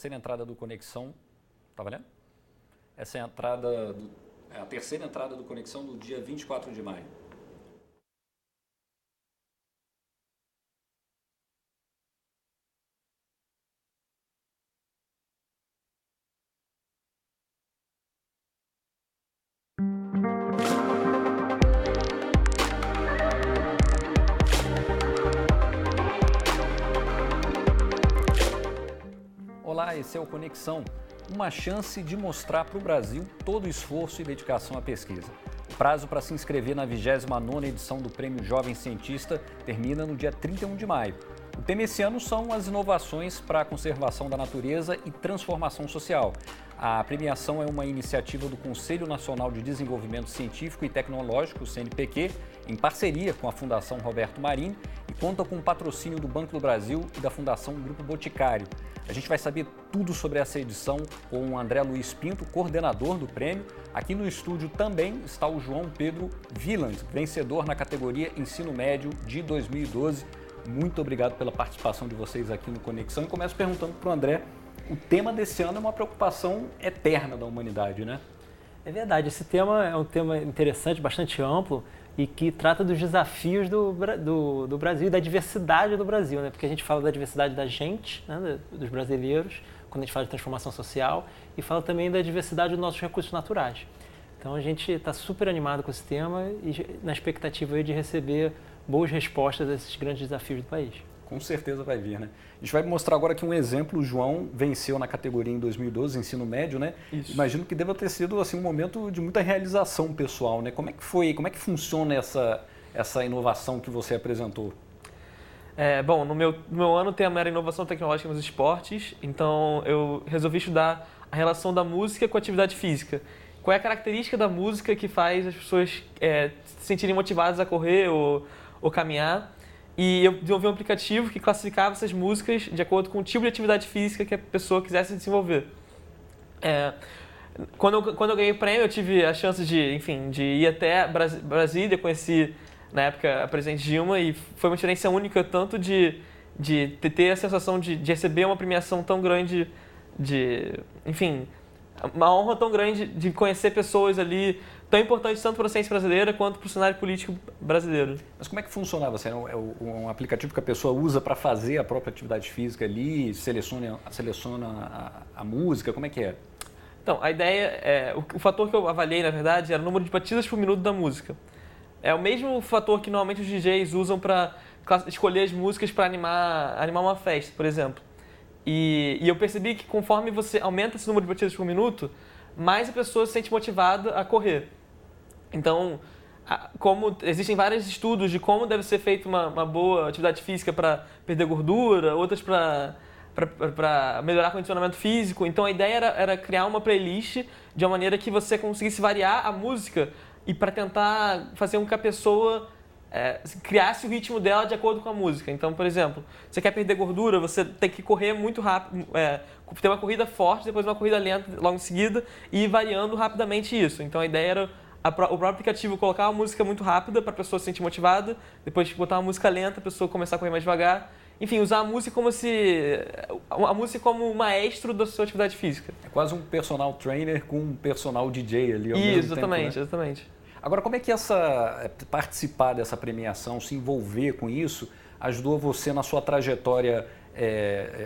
terceira entrada do Conexão. Tá valendo? Essa é a terceira entrada do Conexão do dia 24 de maio. Olá, esse é o Conexão, uma chance de mostrar para o Brasil todo o esforço e dedicação à pesquisa. O prazo para se inscrever na 29ª edição do Prêmio Jovem Cientista termina no dia 31 de maio. O tema esse ano são as inovações para a conservação da natureza e transformação social. A premiação é uma iniciativa do Conselho Nacional de Desenvolvimento Científico e Tecnológico, o CNPq, em parceria com a Fundação Roberto Marinho e conta com o patrocínio do Banco do Brasil e da Fundação Grupo Boticário. A gente vai saber tudo sobre essa edição com o André Luiz Pinto, coordenador do prêmio. Aqui no estúdio também está o João Pedro Wieland, vencedor na categoria Ensino Médio de 2012. Muito obrigado pela participação de vocês aqui no Conexão. E começo perguntando para o André, o tema desse ano é uma preocupação eterna da humanidade, né? É verdade, esse tema é um tema interessante, bastante amplo e que trata dos desafios do Brasil e da diversidade do Brasil, né? Porque a gente fala da diversidade da gente, né? Dos brasileiros, quando a gente fala de transformação social, e fala também da diversidade dos nossos recursos naturais. Então a gente está super animado com esse tema e na expectativa aí de receber boas respostas a esses grandes desafios do país. Com certeza vai vir, né? A gente vai mostrar agora aqui um exemplo. O João venceu na categoria em 2012, ensino médio, né? Isso. Imagino que deva ter sido assim, um momento de muita realização pessoal, né? Como é que foi, como é que funciona essa inovação que você apresentou? Bom, no meu ano o tema era inovação tecnológica nos esportes, então eu resolvi estudar a relação da música com a atividade física. Qual é a característica da música que faz as pessoas se sentirem motivadas a correr ou caminhar? E eu desenvolvi um aplicativo que classificava essas músicas de acordo com o tipo de atividade física que a pessoa quisesse desenvolver. Quando eu ganhei o prêmio, eu tive a chance de ir até Brasília, conheci na época a presidente Dilma e foi uma experiência única, tanto de ter a sensação de receber uma premiação tão grande, uma honra tão grande de conhecer pessoas ali tão importantes tanto para a ciência brasileira quanto para o cenário político brasileiro. Mas como é que funcionava? É um aplicativo que a pessoa usa para fazer a própria atividade física ali, seleciona a música, como é que é? Então, a ideia, o fator que eu avaliei, na verdade, era o número de batidas por minuto da música. É o mesmo fator que normalmente os DJs usam para escolher as músicas para animar uma festa, por exemplo. E eu percebi que conforme você aumenta esse número de batidas por minuto, mais a pessoa se sente motivada a correr. Então, como existem vários estudos de como deve ser feita uma boa atividade física para perder gordura, outras para melhorar o condicionamento físico. Então, a ideia era criar uma playlist de uma maneira que você conseguisse variar a música e para tentar fazer com que a pessoa criasse o ritmo dela de acordo com a música. Então, por exemplo, você quer perder gordura, você tem que correr muito rápido, ter uma corrida forte, depois uma corrida lenta logo em seguida e ir variando rapidamente isso. Então, a ideia era o próprio aplicativo colocar uma música muito rápida para a pessoa se sentir motivada, depois botar uma música lenta, a pessoa começar a correr mais devagar. Enfim, usar a música como maestro da sua atividade física. É quase um personal trainer com um personal DJ ali ao mesmo tempo, né? Exatamente. Agora, como é que participar dessa premiação, se envolver com isso, ajudou você na sua trajetória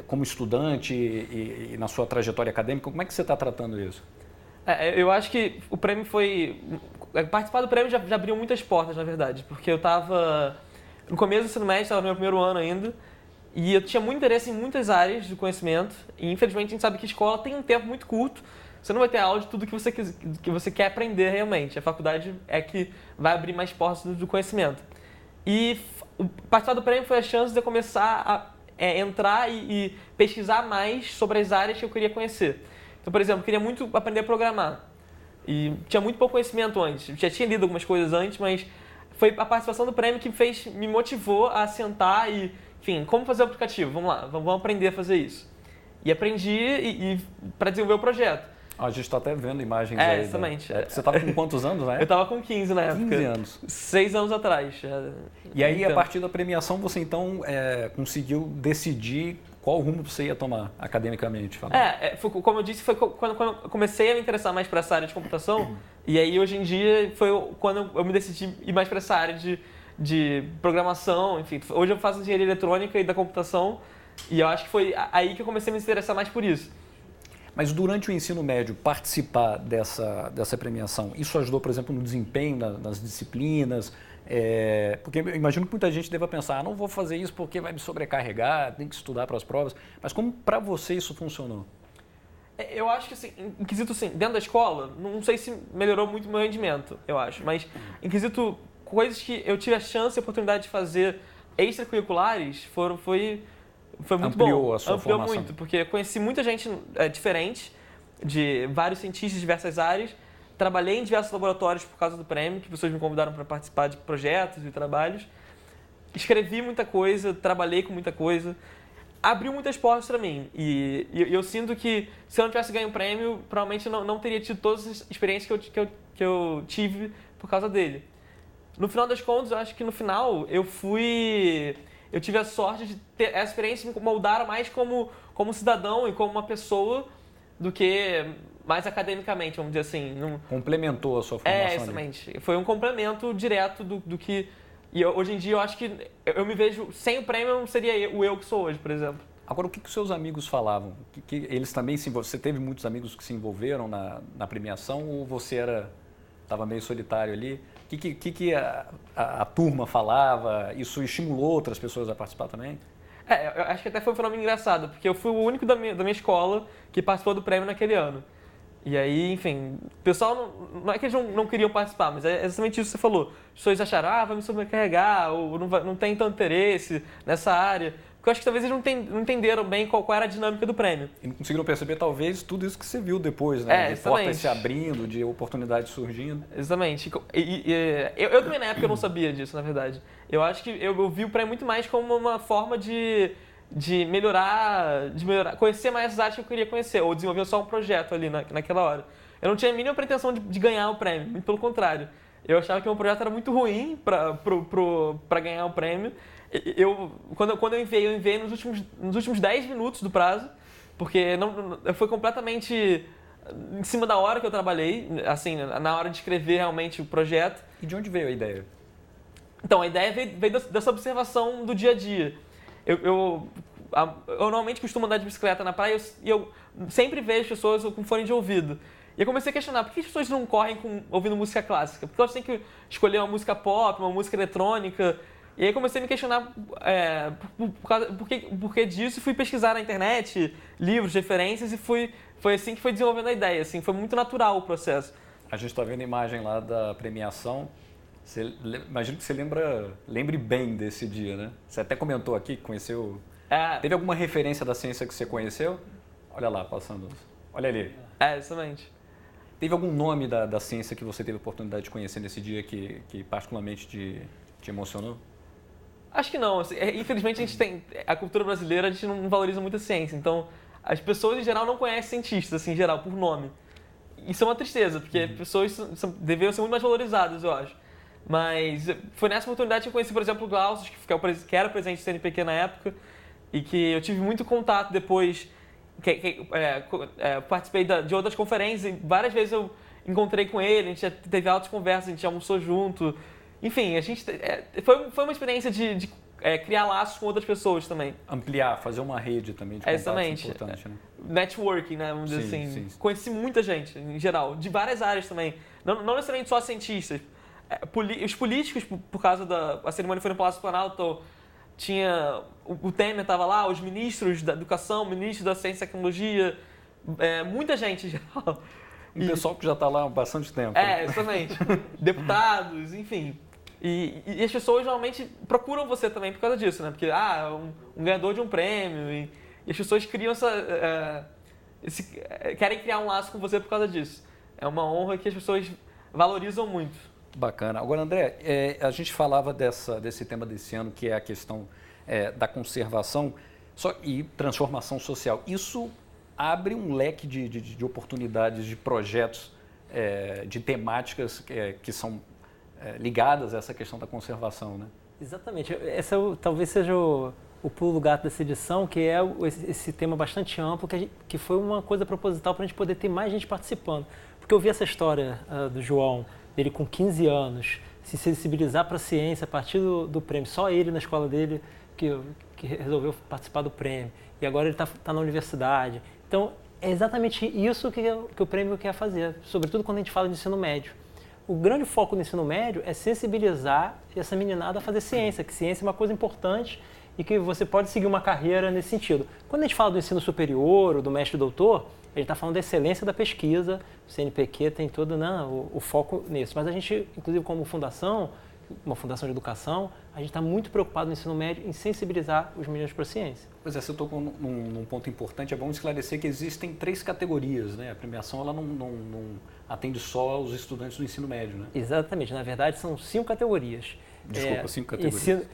como estudante e na sua trajetória acadêmica? Como é que você está tratando isso? Eu acho que o prêmio participar do prêmio já abriu muitas portas, na verdade, porque eu estava no começo do ensino médio, estava no meu primeiro ano ainda, e eu tinha muito interesse em muitas áreas do conhecimento, e infelizmente a gente sabe que a escola tem um tempo muito curto, você não vai ter aula de tudo que você quer aprender realmente. A faculdade é que vai abrir mais portas do conhecimento. E participar do prêmio foi a chance de eu começar a entrar e pesquisar mais sobre as áreas que eu queria conhecer. Então, por exemplo, eu queria muito aprender a programar. E tinha muito pouco conhecimento antes. Eu já tinha lido algumas coisas antes, mas foi a participação do prêmio que me motivou a sentar e, como fazer o aplicativo? Vamos lá, vamos aprender a fazer isso. E aprendi para desenvolver o projeto. A gente está até vendo imagens aí. Exatamente. Você estava com quantos anos, né? Eu estava com 15 na época. 15 anos. 6 anos atrás. E aí, a partir da premiação, você então conseguiu decidir qual rumo você ia tomar academicamente? Como eu disse, foi quando eu comecei a me interessar mais para essa área de computação, e aí hoje em dia foi quando eu me decidi ir mais para essa área de programação, enfim. Hoje eu faço engenharia eletrônica e da computação, e eu acho que foi aí que eu comecei a me interessar mais por isso. Mas durante o ensino médio, participar dessa premiação, isso ajudou, por exemplo, no desempenho nas disciplinas? Porque eu imagino que muita gente deva pensar, não vou fazer isso porque vai me sobrecarregar, tem que estudar para as provas. Mas como para você isso funcionou? Eu acho que, assim, em quesito, assim, dentro da escola, não sei se melhorou muito o meu rendimento, eu acho. Mas em quesito, coisas que eu tive a chance e a oportunidade de fazer extracurriculares, foi muito bom. Ampliou a sua Ampliou formação. muito, porque eu conheci muita gente diferente, de vários cientistas de diversas áreas. Trabalhei em diversos laboratórios por causa do prêmio, que pessoas me convidaram para participar de projetos e trabalhos. Escrevi muita coisa, trabalhei com muita coisa. Abriu muitas portas para mim. E eu sinto que se eu não tivesse ganho o prêmio, provavelmente eu não teria tido todas as experiências que eu tive por causa dele. No final das contas, eu acho que no final eu tive a sorte de ter essa experiência me moldar mais como cidadão e como uma pessoa do que mais academicamente, vamos dizer assim. Complementou a sua formação. Exatamente. Foi um complemento direto do que... E hoje em dia eu acho que eu me vejo... Sem o prêmio eu não seria o eu que sou hoje, por exemplo. Agora, o que os seus amigos falavam? Que eles também você teve muitos amigos que se envolveram na premiação ou você estava meio solitário ali? O que a turma falava? Isso estimulou outras pessoas a participar também? Eu acho que até foi um fenômeno engraçado, porque eu fui o único da minha escola que participou do prêmio naquele ano. E aí, enfim, o pessoal, não é que eles não queriam participar, mas é exatamente isso que você falou. As pessoas acharam, vai me sobrecarregar, ou não tem tanto interesse nessa área. Porque eu acho que talvez eles não entenderam bem qual era a dinâmica do prêmio. E não conseguiram perceber, talvez, tudo isso que você viu depois, né? De portas se abrindo, de oportunidades surgindo. Exatamente. Eu também, na época, eu não sabia disso, na verdade. Eu acho que eu vi o prêmio muito mais como uma forma de melhorar, conhecer mais as artes que eu queria conhecer, ou desenvolver só um projeto ali naquela hora. Eu não tinha a mínima pretensão de ganhar o prêmio, muito pelo contrário. Eu achava que o meu projeto era muito ruim para ganhar o prêmio. Quando eu enviei nos últimos 10 minutos do prazo, porque foi completamente em cima da hora que eu trabalhei, assim, na hora de escrever realmente o projeto. E de onde veio a ideia? Então, a ideia veio dessa observação do dia a dia. Eu normalmente costumo andar de bicicleta na praia e eu sempre vejo pessoas com fone de ouvido. E eu comecei a questionar, por que as pessoas não correm ouvindo música clássica? Porque elas têm que escolher uma música pop, uma música eletrônica. E aí eu comecei a me questionar por que disso, e fui pesquisar na internet, livros, referências, e foi assim que foi desenvolvendo a ideia. Assim, foi muito natural o processo. A gente está vendo a imagem lá da premiação. Imagino que você lembre bem desse dia, né? Você até comentou aqui que conheceu... Teve alguma referência da ciência que você conheceu? Olha lá, passando. Olha ali. Exatamente. Teve algum nome da ciência que você teve a oportunidade de conhecer nesse dia que particularmente te emocionou? Acho que não. Assim, infelizmente, a cultura brasileira, a gente não valoriza muito a ciência. Então, as pessoas, em geral, não conhecem cientistas, assim, em geral, por nome. Isso é uma tristeza, porque pessoas deveriam ser muito mais valorizadas, eu acho. Mas foi nessa oportunidade que eu conheci, por exemplo, o Glaucio, que era presidente do CNPq na época, e que eu tive muito contato depois, participei de outras conferências, e várias vezes eu encontrei com ele, a gente já teve altas conversas, a gente almoçou junto. Enfim, foi uma experiência de criar laços com outras pessoas também. Ampliar, fazer uma rede também de contatos importante, né? Networking, né? Vamos dizer assim. Sim. Conheci muita gente, em geral, de várias áreas também. Não necessariamente só cientistas. Os políticos, por causa a cerimônia foi no Palácio do Planalto, tinha o Temer estava lá, os ministros da educação, ministros da ciência e tecnologia, muita gente em geral. Um pessoal que já está lá há bastante tempo. Exatamente. Deputados, enfim. E as pessoas normalmente procuram você também por causa disso, né? Porque, um ganhador de um prêmio. E as pessoas criam querem criar um laço com você por causa disso. É uma honra que as pessoas valorizam muito. Bacana. Agora, André, a gente falava desse tema desse ano, que é a questão da conservação e transformação social. Isso abre um leque de oportunidades, de projetos, de temáticas que são ligadas a essa questão da conservação, né? Exatamente. Esse talvez seja o o pulo do gato dessa edição, que é esse tema bastante amplo, que foi uma coisa proposital para a gente poder ter mais gente participando. Porque eu vi essa história do João, dele com 15 anos, se sensibilizar para a ciência a partir do prêmio. Só ele na escola dele que resolveu participar do prêmio. E agora ele está na universidade. Então, é exatamente isso que o prêmio quer fazer, sobretudo quando a gente fala de ensino médio. O grande foco do ensino médio é sensibilizar essa meninada a fazer ciência, que ciência é uma coisa importante e que você pode seguir uma carreira nesse sentido. Quando a gente fala do ensino superior, ou do mestre e doutor, ele está falando da excelência da pesquisa, o CNPq tem todo, né, o foco nisso. Mas a gente, inclusive como fundação, uma fundação de educação, a gente está muito preocupado no ensino médio em sensibilizar os meninos para a ciência. Pois é, você tocou num ponto importante, é bom esclarecer que existem 3 categorias, né? A premiação ela não atende só aos estudantes do ensino médio, né? Exatamente, na verdade são 5 categorias. Desculpa, 5 categorias.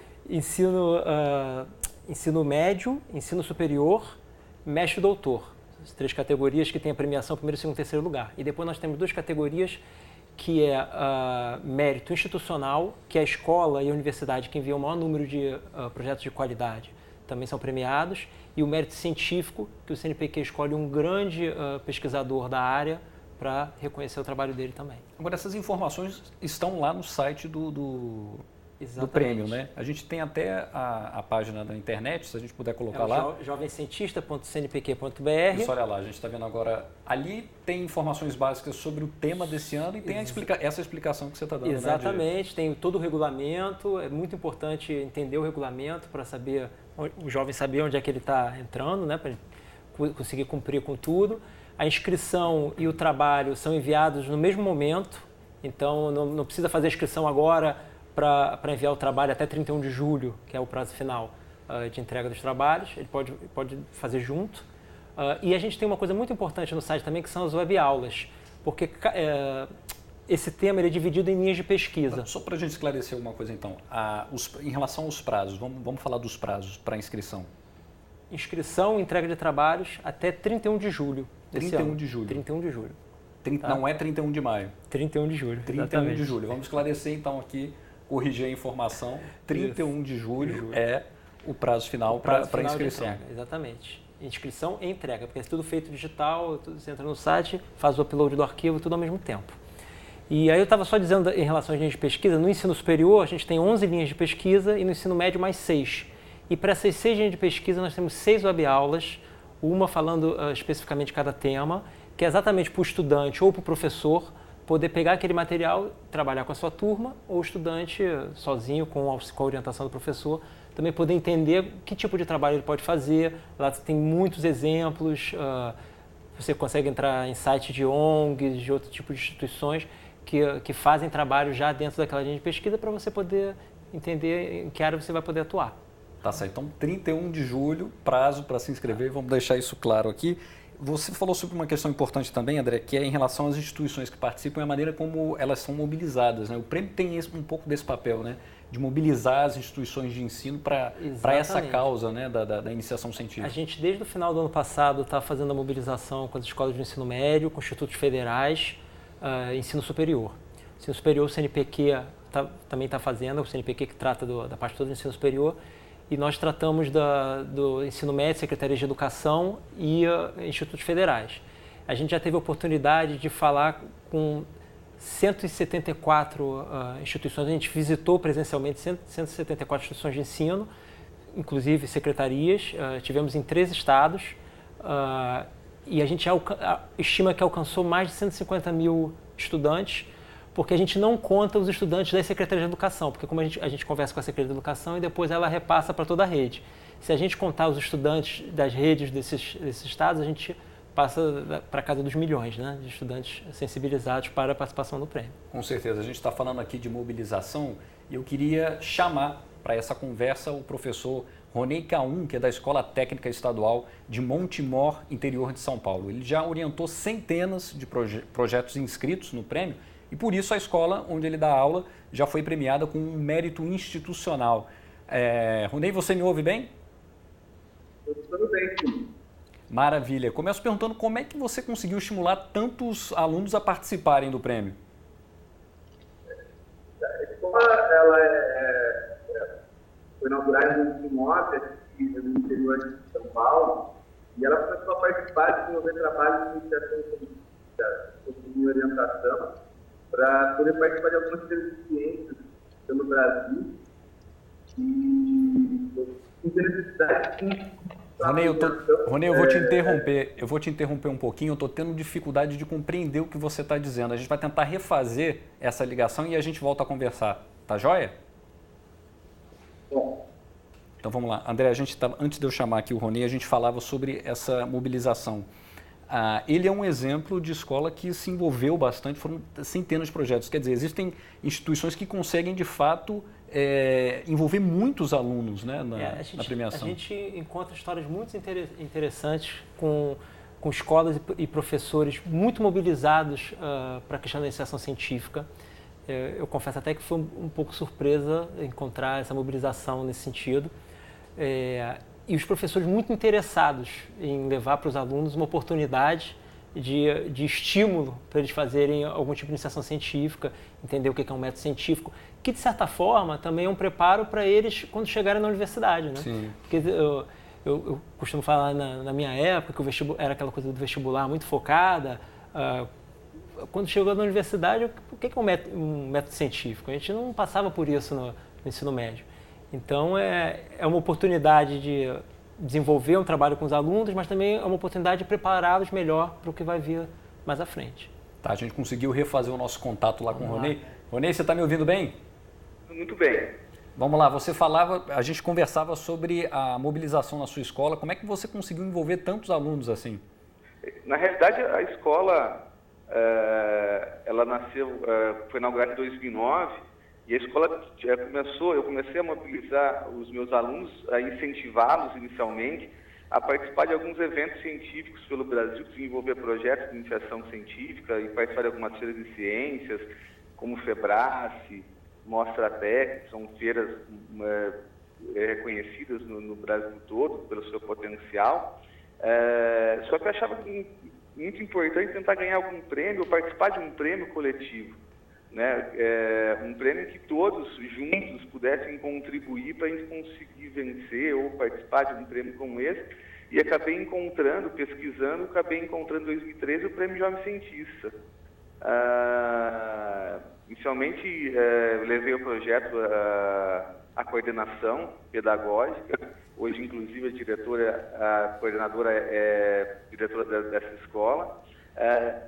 Ensino médio, ensino superior, mestre e doutor. As 3 categorias que têm a premiação primeiro, segundo e terceiro lugar. E depois nós temos 2 categorias que é mérito institucional, que é a escola e a universidade que enviam o maior número de projetos de qualidade, também são premiados, e o mérito científico, que o CNPq escolhe um grande pesquisador da área para reconhecer o trabalho dele também. Agora, essas informações estão lá no site do prêmio, né? A gente tem até a página da internet, se a gente puder colocar lá. jovemcientista.cnpq.br. Isso, olha lá, a gente está vendo agora. Ali tem informações básicas sobre o tema desse ano e tem essa explicação que você está dando. Exatamente, né, tem todo o regulamento. É muito importante entender o regulamento para saber, o jovem saber onde é que ele está entrando, né, para ele conseguir cumprir com tudo. A inscrição e o trabalho são enviados no mesmo momento, então não precisa fazer a inscrição agora para enviar o trabalho até 31 de julho, que é o prazo final de entrega dos trabalhos. Ele pode fazer junto. E a gente tem uma coisa muito importante no site também, que são as webaulas, porque esse tema ele é dividido em linhas de pesquisa. Só para a gente esclarecer uma coisa então, em relação aos prazos, vamos falar dos prazos para inscrição. Inscrição e entrega de trabalhos até 31 de julho desse ano. 31 de julho. 31 de julho. Tá? Não é 31 de maio. 31 de julho. 31 exatamente. de julho. Vamos esclarecer então aqui, corrigir a informação. 31 de julho é o prazo final para inscrição. Exatamente. Inscrição e entrega, porque é tudo feito digital, você entra no site, faz o upload do arquivo, tudo ao mesmo tempo. E aí eu estava só dizendo em relação às linhas de pesquisa, no ensino superior a gente tem 11 linhas de pesquisa e no ensino médio mais 6. E para essas 6 linhas de pesquisa nós temos 6 webaulas, uma falando especificamente de cada tema, que é exatamente para o estudante ou para o professor poder pegar aquele material, trabalhar com a sua turma, ou o estudante sozinho, com a orientação do professor, também poder entender que tipo de trabalho ele pode fazer. Lá tem muitos exemplos, você consegue entrar em sites de ONGs, de outro tipo de instituições que fazem trabalho já dentro daquela linha de pesquisa para você poder entender em que área você vai poder atuar. Tá certo, então 31 de julho, prazo para se inscrever, vamos deixar isso claro aqui. Você falou sobre uma questão importante também, André, que é em relação às instituições que participam e a maneira como elas são mobilizadas, né? O prêmio tem um pouco desse papel, né? De mobilizar as instituições de ensino para essa causa, né? da iniciação científica. A gente, desde o final do ano passado, está fazendo a mobilização com as escolas de ensino médio, com institutos federais, ensino superior. Ensino superior, o CNPq também está fazendo, o CNPq que trata da parte toda do ensino superior, e nós tratamos do ensino médio, Secretaria de Educação e institutos federais. A gente já teve a oportunidade de falar com 174 instituições, a gente visitou presencialmente 174 instituições de ensino, inclusive secretarias, tivemos em 3 estados, e a gente estima que alcançou mais de 150 mil estudantes, porque a gente não conta os estudantes das secretarias de educação, porque como a gente conversa com a Secretaria de Educação e depois ela repassa para toda a rede. Se a gente contar os estudantes das redes desses estados, a gente passa para casa dos milhões, né, de estudantes sensibilizados para a participação no prêmio. Com certeza. A gente está falando aqui de mobilização e eu queria chamar para essa conversa o professor Ronei Kaum, que é da Escola Técnica Estadual de Montemor, interior de São Paulo. Ele já orientou centenas de projetos inscritos no prêmio e por isso a escola onde ele dá aula já foi premiada com um mérito institucional. Ronei, você me ouve bem? Tudo bem, sim. Maravilha. Começo perguntando como é que você conseguiu estimular tantos alunos a participarem do prêmio? A escola ela foi inaugurada em 2009 e no interior de São Paulo, e ela começou a participar de desenvolver trabalhos de iniciação científica, de orientação, para poder participar de algumas ciências pelo Brasil. E tem necessidade. Ronei, eu vou te interromper um pouquinho, eu estou tendo dificuldade de compreender o que você está dizendo. A gente vai tentar refazer essa ligação e a gente volta a conversar. Tá joia? Bom. Então vamos lá. André, antes de eu chamar aqui o Ronei, a gente falava sobre essa mobilização. Ele é um exemplo de escola que se envolveu bastante, foram centenas de projetos. Quer dizer, existem instituições que conseguem, de fato, envolver muitos alunos, né, na premiação. A gente encontra histórias muito interessantes com escolas e professores muito mobilizados para a questão da iniciação científica. Eu confesso até que foi um pouco surpresa encontrar essa mobilização nesse sentido. E os professores muito interessados em levar para os alunos uma oportunidade de estímulo para eles fazerem algum tipo de iniciação científica, entender o que é um método científico, que de certa forma também é um preparo para eles quando chegarem na universidade, né? Sim. Porque eu costumo falar na minha época que o vestibular era aquela coisa do vestibular muito focada. Quando chegou na universidade, o que é um método científico? A gente não passava por isso no ensino médio. Então, é uma oportunidade de desenvolver um trabalho com os alunos, mas também é uma oportunidade de prepará-los melhor para o que vai vir mais à frente. Tá, a gente conseguiu refazer o nosso contato lá com o Ronei. Ronei, você está me ouvindo bem? Muito bem. Vamos lá, a gente conversava sobre a mobilização na sua escola. Como é que você conseguiu envolver tantos alunos assim? Na realidade, a escola, ela nasceu, foi inaugurada em 2009, e a escola eu comecei a mobilizar os meus alunos, a incentivá-los inicialmente a participar de alguns eventos científicos pelo Brasil, desenvolver projetos de iniciação científica e participar de algumas feiras de ciências, como Febrace, Mostra Tec, são feiras reconhecidas no Brasil todo pelo seu potencial. Só que eu achava muito importante tentar ganhar algum prêmio ou participar de um prêmio coletivo, né? Um prêmio que todos juntos pudessem contribuir para a gente conseguir vencer ou participar de um prêmio como esse. E acabei pesquisando em 2013 o Prêmio Jovem Cientista. Inicialmente, levei o projeto à coordenação pedagógica. Hoje, inclusive, a coordenadora é diretora dessa escola.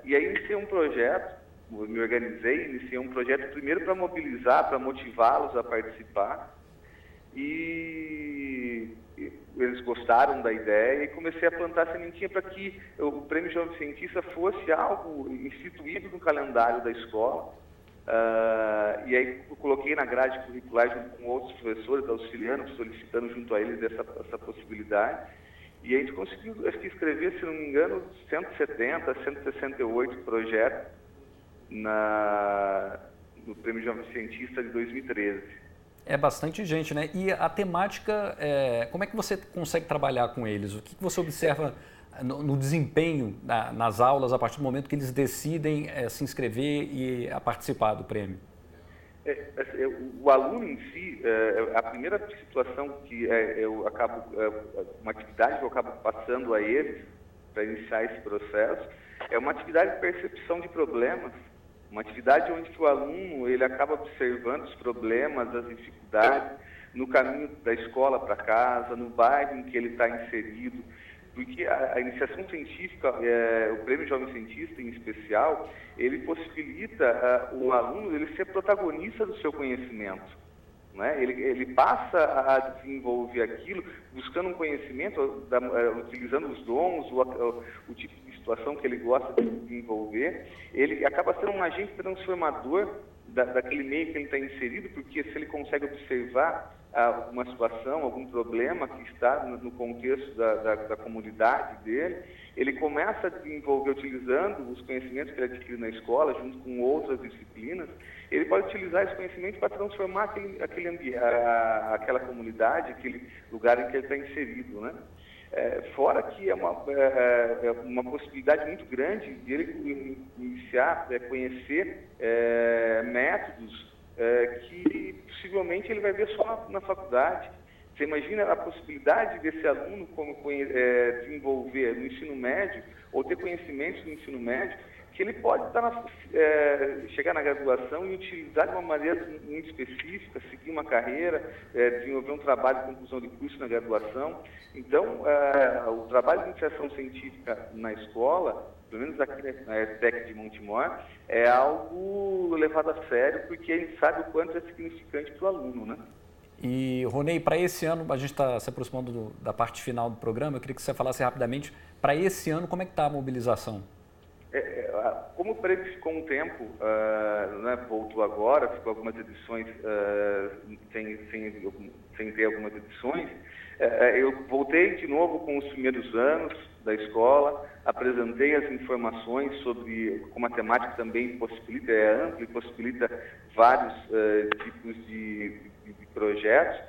E aí iniciei um projeto, iniciei um projeto primeiro para mobilizar, para motivá-los a participar. E eles gostaram da ideia e comecei a plantar sementinha para que o Prêmio Jovem Cientista fosse algo instituído no calendário da escola. E aí eu coloquei na grade curricular junto com outros professores, auxiliando, solicitando junto a eles essa possibilidade. E a gente conseguiu, acho que escrever, se não me engano, 170, 168 projetos no Prêmio Jovem Cientista de 2013. É bastante gente, né? E a temática, como é que você consegue trabalhar com eles? O que você observa no desempenho nas aulas a partir do momento que eles decidem se inscrever e a participar do prêmio? O aluno em si, a primeira situação que uma atividade que eu acabo passando a eles para iniciar esse processo é uma atividade de percepção de problemas. Uma atividade onde o aluno ele acaba observando os problemas, as dificuldades no caminho da escola para casa, no bairro em que ele está inserido, porque a iniciação científica, o Prêmio Jovem Cientista em especial, ele possibilita o aluno ele ser protagonista do seu conhecimento, né? Ele passa a desenvolver aquilo, buscando um conhecimento, utilizando os dons, o tipo de situação que ele gosta de desenvolver. Ele acaba sendo um agente transformador daquele meio que ele está inserido, porque se ele consegue observar uma situação, algum problema que está no contexto da comunidade dele, ele começa a desenvolver, utilizando os conhecimentos que ele adquiriu na escola, junto com outras disciplinas, ele pode utilizar esse conhecimento para transformar aquele ambiente, aquela comunidade, aquele lugar em que ele está inserido, né? Fora que é uma possibilidade muito grande de ele iniciar, conhecer métodos que possivelmente ele vai ver só na faculdade, Você imagina a possibilidade desse aluno desenvolver no ensino médio, ou ter conhecimentos no ensino médio, que ele pode chegar na graduação e utilizar de uma maneira muito específica, seguir uma carreira, desenvolver um trabalho de conclusão de curso na graduação. Então, o trabalho de iniciação científica na escola, pelo menos aqui na ETEC de Montemor, é algo levado a sério, porque a gente sabe o quanto é significante para o aluno, né? E, Ronei, para esse ano, a gente está se aproximando da parte final do programa, eu queria que você falasse rapidamente, para esse ano, como é que está a mobilização? Como o prêmio ficou um tempo, né, voltou agora, ficou algumas edições sem ter algumas edições, eu voltei de novo com os primeiros anos da escola, apresentei as informações sobre como a temática também possibilita, é ampla e possibilita vários tipos de projetos.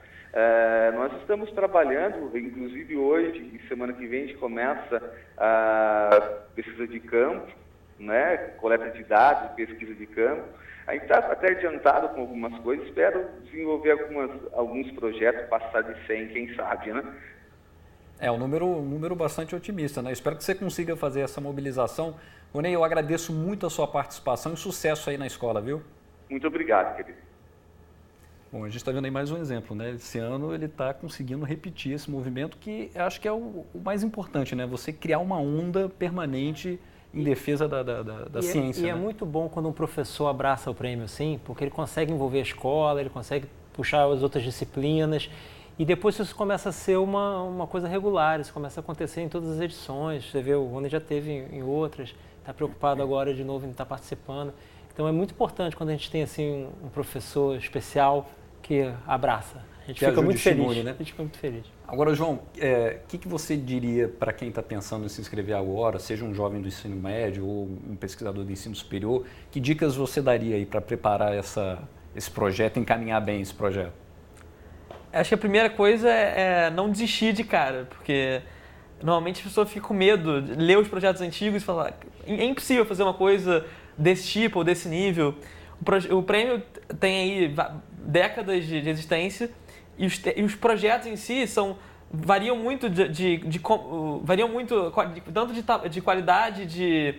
Nós estamos trabalhando, inclusive hoje e semana que vem a gente começa a pesquisa de campo, né, coleta de dados, pesquisa de campo. A gente está até adiantado com algumas coisas, espero desenvolver alguns projetos, passar de 100, quem sabe, né? Um número bastante otimista, né? Espero que você consiga fazer essa mobilização. Ronei, eu agradeço muito a sua participação e sucesso aí na escola, viu? Muito obrigado, querido. Bom, a gente está vendo aí mais um exemplo, né? Esse ano ele está conseguindo repetir esse movimento que eu acho que é o mais importante, né? Você criar uma onda permanente em defesa da ciência. E né? é muito bom quando um professor abraça o prêmio assim, porque ele consegue envolver a escola, ele consegue puxar as outras disciplinas e depois isso começa a ser uma coisa regular, isso começa a acontecer em todas as edições. Você vê, o Rony já teve em outras, está preocupado agora de novo em estar participando. Então é muito importante quando a gente tem assim um professor especial que abraça. A gente fica muito feliz, né? A gente fica muito feliz. Agora, João, o que você diria para quem está pensando em se inscrever agora, seja um jovem do ensino médio ou um pesquisador do ensino superior, que dicas você daria aí para preparar esse projeto, encaminhar bem esse projeto? Acho que a primeira coisa é não desistir de cara, porque normalmente a pessoa fica com medo de ler os projetos antigos e falar é impossível fazer uma coisa desse tipo ou desse nível. O prêmio tem aí décadas de existência e os projetos em si variam muito tanto de qualidade,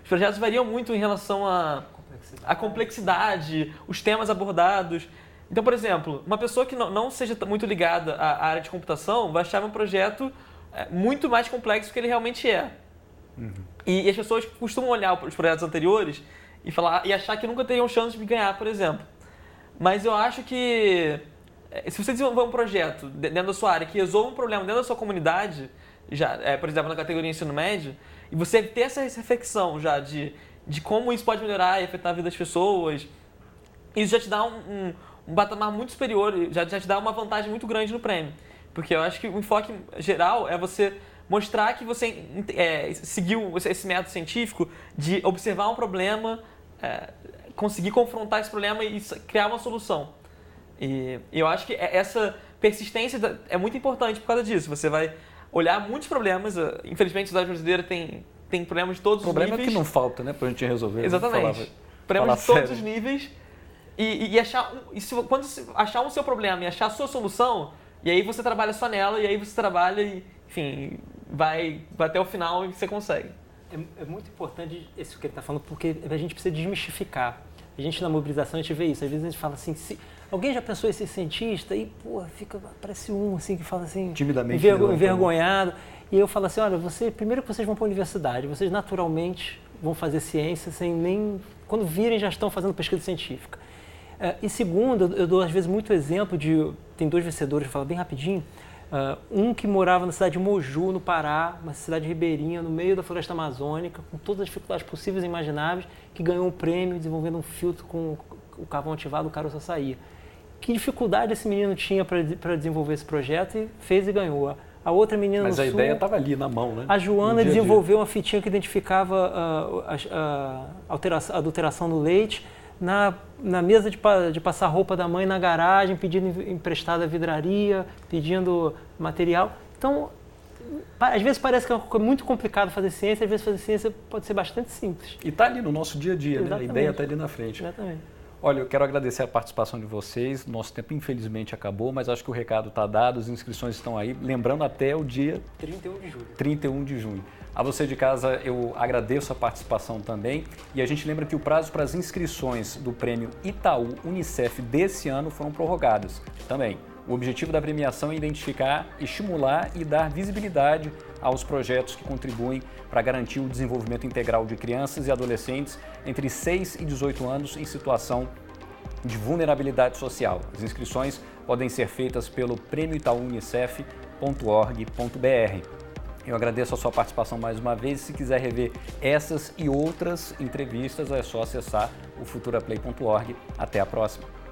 os projetos variam muito em relação à complexidade, os temas abordados. Então, por exemplo, uma pessoa que não seja muito ligada à área de computação vai achar um projeto muito mais complexo do que ele realmente é. Uhum. E as pessoas costumam olhar os projetos anteriores e achar que nunca teriam chance de ganhar, por exemplo. Mas eu acho que se você desenvolver um projeto dentro da sua área que resolva um problema dentro da sua comunidade, já, por exemplo, na categoria ensino médio, e você ter essa reflexão já de como isso pode melhorar e afetar a vida das pessoas, isso já te dá um patamar muito superior, já te dá uma vantagem muito grande no prêmio. Porque eu acho que o enfoque geral é você mostrar que você seguiu esse método científico de observar um problema, conseguir confrontar esse problema e criar uma solução. E eu acho que essa persistência é muito importante por causa disso. Você vai olhar muitos problemas. Infelizmente, a sociedade brasileira tem problemas de todos os níveis. O problema é que não falta, né, pra gente resolver. Exatamente. Problemas de todos os níveis. Quando você achar o seu problema e achar a sua solução, e aí você trabalha só nela, e aí você trabalha e, enfim, vai até o final e você consegue. É muito importante isso que ele está falando, porque a gente precisa desmistificar. A gente na mobilização, a gente vê isso. Às vezes a gente fala assim, alguém já pensou em ser cientista? E, parece assim, que fala assim, timidamente, envergonhado. E eu falo assim, olha, primeiro que vocês vão para a universidade, vocês naturalmente vão fazer ciência quando virem já estão fazendo pesquisa científica. E segundo, eu dou às vezes muito exemplo tem 2 vencedores, vou falar bem rapidinho. Um que morava na cidade de Moju, no Pará, uma cidade ribeirinha, no meio da floresta amazônica, com todas as dificuldades possíveis e imagináveis, que ganhou um prêmio desenvolvendo um filtro com o carvão ativado, o caroçaçaí. Que dificuldade esse menino tinha para desenvolver esse projeto e fez e ganhou. A outra menina Mas no a sul, ideia estava ali na mão, né? A Joana desenvolveu uma fitinha que identificava a adulteração no leite, na mesa de passar roupa da mãe na garagem, pedindo emprestada vidraria, pedindo material. Então, às vezes parece que é muito complicado fazer ciência, às vezes fazer ciência pode ser bastante simples. E está ali no nosso dia a dia, né? A ideia está ali na frente. Exatamente. Olha, eu quero agradecer a participação de vocês. Nosso tempo, infelizmente, acabou, mas acho que o recado está dado, as inscrições estão aí, lembrando até o dia 31 de julho. 31 de junho. A você de casa, eu agradeço a participação também. E a gente lembra que o prazo para as inscrições do Prêmio Itaú Unicef desse ano foram prorrogadas também. O objetivo da premiação é identificar, estimular e dar visibilidade aos projetos que contribuem para garantir o desenvolvimento integral de crianças e adolescentes entre 6 e 18 anos em situação de vulnerabilidade social. As inscrições podem ser feitas pelo premioitauunicef.org.br. Eu agradeço a sua participação mais uma vez. Se quiser rever essas e outras entrevistas, é só acessar o futuraplay.org. Até a próxima!